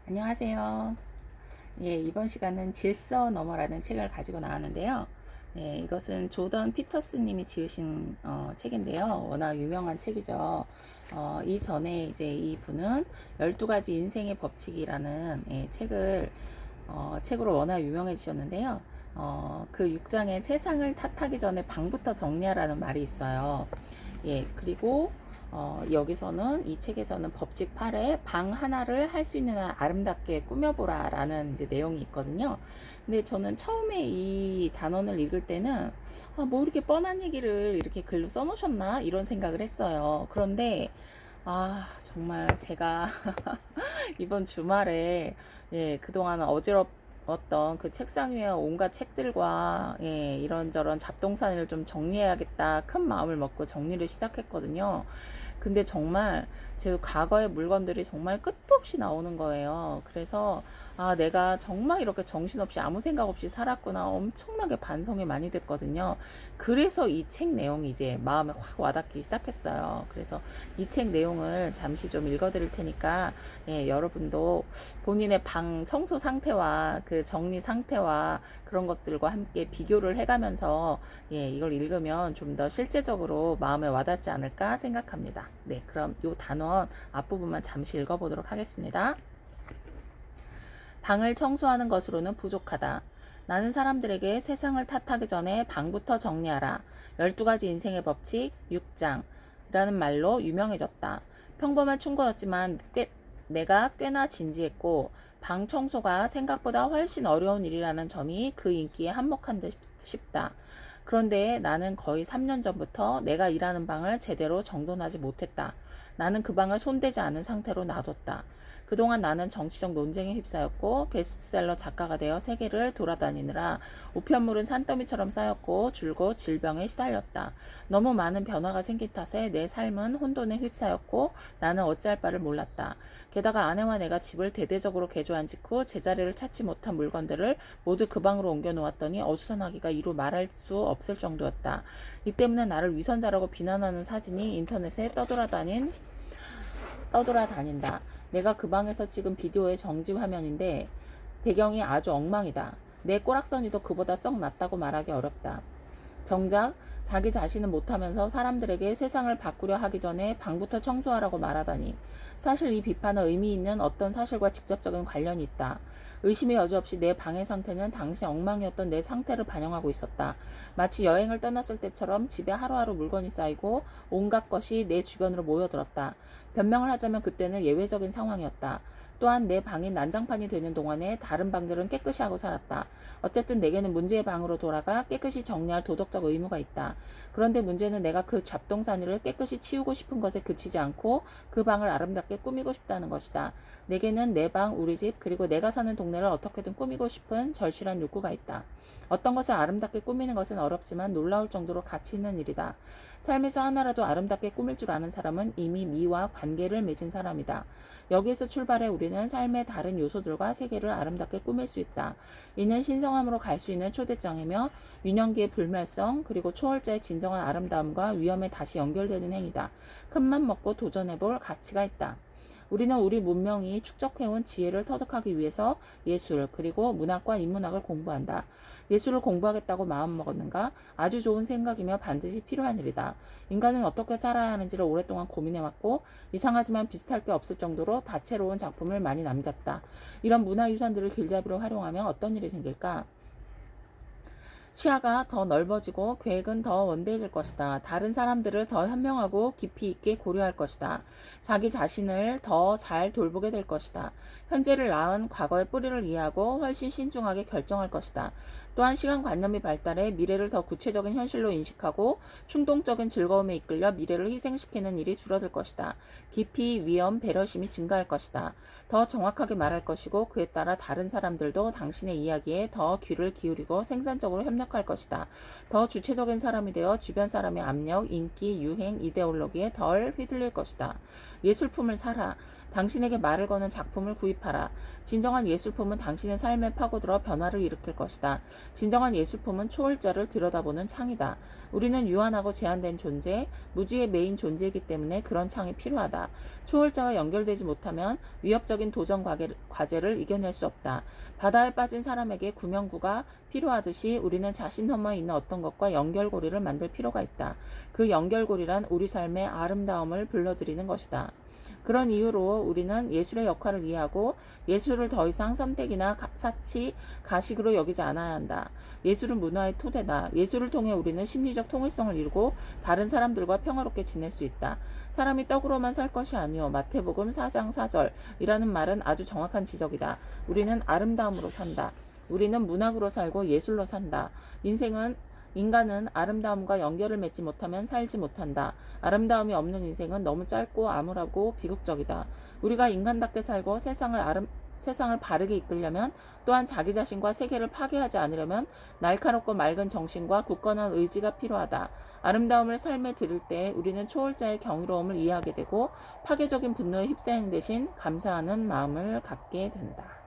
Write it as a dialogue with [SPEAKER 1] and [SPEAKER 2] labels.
[SPEAKER 1] 안녕하세요. 예, 이번 시간은 질서 너머라는 책을 가지고 나왔는데요. 예, 이것은 조던 피터스님이 지으신 책인데요. 워낙 유명한 책이죠. 이전에 이제 이 분은 12가지 인생의 법칙이라는 책을 책으로 워낙 유명해지셨는데요. 그 6장에 세상을 탓하기 전에 방부터 정리하라는 말이 있어요. 예, 그리고 여기서는 이 책에서는 법칙 8에 방 하나를 할 수 있는 한 아름답게 꾸며보라 라는 이제 내용이 있거든요. 근데 저는 처음에 이 단원을 읽을 때는 뭐 이렇게 뻔한 얘기를 이렇게 글로 써놓으셨나 이런 생각을 했어요. 그런데 정말 제가 이번 주말에 그동안 어지럽었던 그 책상 위에 온갖 책들과 이런저런 잡동사니를 좀 정리해야겠다 큰 마음을 먹고 정리를 시작했거든요. 근데 정말 제 과거의 물건들이 정말 끝도 없이 나오는 거예요. 그래서 내가 정말 이렇게 정신없이 아무 생각 없이 살았구나 엄청나게 반성이 많이 됐거든요. 그래서 이 책 내용이 이제 마음에 확 와닿기 시작했어요. 그래서 이 책 내용을 잠시 좀 읽어드릴 테니까 여러분도 본인의 방 청소 상태와 그 정리 상태와 그런 것들과 함께 비교를 해가면서 이걸 읽으면 좀 더 실제적으로 마음에 와닿지 않을까 생각합니다. 네, 그럼 이 단원 앞부분만 잠시 읽어보도록 하겠습니다. 방을 청소하는 것으로는 부족하다. 나는 사람들에게 세상을 탓하기 전에 방부터 정리하라. 12가지 인생의 법칙 6장이라는 말로 유명해졌다. 평범한 충고였지만 내가 꽤나 진지했고 방 청소가 생각보다 훨씬 어려운 일이라는 점이 그 인기에 한몫한 듯 싶다. 그런데 나는 거의 3년 전부터 내가 일하는 방을 제대로 정돈하지 못했다. 나는 그 방을 손대지 않은 상태로 놔뒀다. 그동안 나는 정치적 논쟁에 휩싸였고 베스트셀러 작가가 되어 세계를 돌아다니느라 우편물은 산더미처럼 쌓였고 줄곧 질병에 시달렸다. 너무 많은 변화가 생긴 탓에 내 삶은 혼돈에 휩싸였고 나는 어찌할 바를 몰랐다. 게다가 아내와 내가 집을 대대적으로 개조한 직후 제자리를 찾지 못한 물건들을 모두 그 방으로 옮겨놓았더니 어수선하기가 이루 말할 수 없을 정도였다. 이 때문에 나를 위선자라고 비난하는 사진이 인터넷에 떠돌아다닌다. 내가 그 방에서 찍은 비디오의 정지 화면인데 배경이 아주 엉망이다. 내 꼬락서니도 그보다 썩 낫다고 말하기 어렵다. 정작 자기 자신은 못하면서 사람들에게 세상을 바꾸려 하기 전에 방부터 청소하라고 말하다니. 사실 이 비판은 의미 있는 어떤 사실과 직접적인 관련이 있다. 의심의 여지 없이 내 방의 상태는 당시 엉망이었던 내 상태를 반영하고 있었다. 마치 여행을 떠났을 때처럼 집에 하루하루 물건이 쌓이고 온갖 것이 내 주변으로 모여들었다. 변명을 하자면 그때는 예외적인 상황이었다. 또한 내 방이 난장판이 되는 동안에 다른 방들은 깨끗이 하고 살았다. 어쨌든 내게는 문제의 방으로 돌아가 깨끗이 정리할 도덕적 의무가 있다. 그런데 문제는 내가 그 잡동사니를 깨끗이 치우고 싶은 것에 그치지 않고 그 방을 아름답게 꾸미고 싶다는 것이다. 내게는 내 방, 우리 집, 그리고 내가 사는 동네를 어떻게든 꾸미고 싶은 절실한 욕구가 있다. 어떤 것을 아름답게 꾸미는 것은 어렵지만 놀라울 정도로 가치 있는 일이다. 삶에서 하나라도 아름답게 꾸밀 줄 아는 사람은 이미 미와 관계를 맺은 사람이다. 여기에서 출발해 우리는 삶의 다른 요소들과 세계를 아름답게 꾸밀 수 있다. 이는 신성함으로 갈 수 있는 초대장이며 유년기의 불멸성 그리고 초월자의 진정한 아름다움과 위험에 다시 연결되는 행위다. 큰맘 먹고 도전해볼 가치가 있다. 우리는 우리 문명이 축적해온 지혜를 터득하기 위해서 예술 그리고 문학과 인문학을 공부한다. 예술을 공부하겠다고 마음먹었는가? 아주 좋은 생각이며 반드시 필요한 일이다. 인간은 어떻게 살아야 하는지를 오랫동안 고민해왔고 이상하지만 비슷할 게 없을 정도로 다채로운 작품을 많이 남겼다. 이런 문화유산들을 길잡이로 활용하면 어떤 일이 생길까? 시야가 더 넓어지고 계획은 더 원대해질 것이다. 다른 사람들을 더 현명하고 깊이 있게 고려할 것이다. 자기 자신을 더 잘 돌보게 될 것이다. 현재를 낳은 과거의 뿌리를 이해하고 훨씬 신중하게 결정할 것이다. 또한 시간관념이 발달해 미래를 더 구체적인 현실로 인식하고 충동적인 즐거움에 이끌려 미래를 희생시키는 일이 줄어들 것이다. 깊이, 위험, 배려심이 증가할 것이다. 더 정확하게 말할 것이고 그에 따라 다른 사람들도 당신의 이야기에 더 귀를 기울이고 생산적으로 협력할 것이다. 더 주체적인 사람이 되어 주변 사람의 압력, 인기, 유행, 이데올로기에 덜 휘둘릴 것이다. 예술품을 사라. 당신에게 말을 거는 작품을 구입하라. 진정한 예술품은 당신의 삶에 파고들어 변화를 일으킬 것이다. 진정한 예술품은 초월자를 들여다보는 창이다. 우리는 유한하고 제한된 존재, 무지의 메인 존재이기 때문에 그런 창이 필요하다. 초월자와 연결되지 못하면 위협적인 도전 과제를 이겨낼 수 없다. 바다에 빠진 사람에게 구명구가 필요하듯이 우리는 자신 너머에 있는 어떤 것과 연결고리를 만들 필요가 있다. 그 연결고리란 우리 삶의 아름다움을 불러들이는 것이다. 그런 이유로 우리는 예술의 역할을 이해하고 예술을 더 이상 선택이나 사치, 가식으로 여기지 않아야 한다. 예술은 문화의 토대다. 예술을 통해 우리는 심리적 통일성을 이루고 다른 사람들과 평화롭게 지낼 수 있다. 사람이 떡으로만 살 것이 아니요 마태복음 4장 4절이라는 말은 아주 정확한 지적이다. 우리는 아름다움으로 산다. 우리는 문학으로 살고 예술로 산다. 인간은 아름다움과 연결을 맺지 못하면 살지 못한다. 아름다움이 없는 인생은 너무 짧고 암울하고 비극적이다. 우리가 인간답게 살고 세상을 바르게 이끌려면, 또한 자기 자신과 세계를 파괴하지 않으려면 날카롭고 맑은 정신과 굳건한 의지가 필요하다. 아름다움을 삶에 들일 때 우리는 초월자의 경이로움을 이해하게 되고 파괴적인 분노에 휩싸이는 대신 감사하는 마음을 갖게 된다.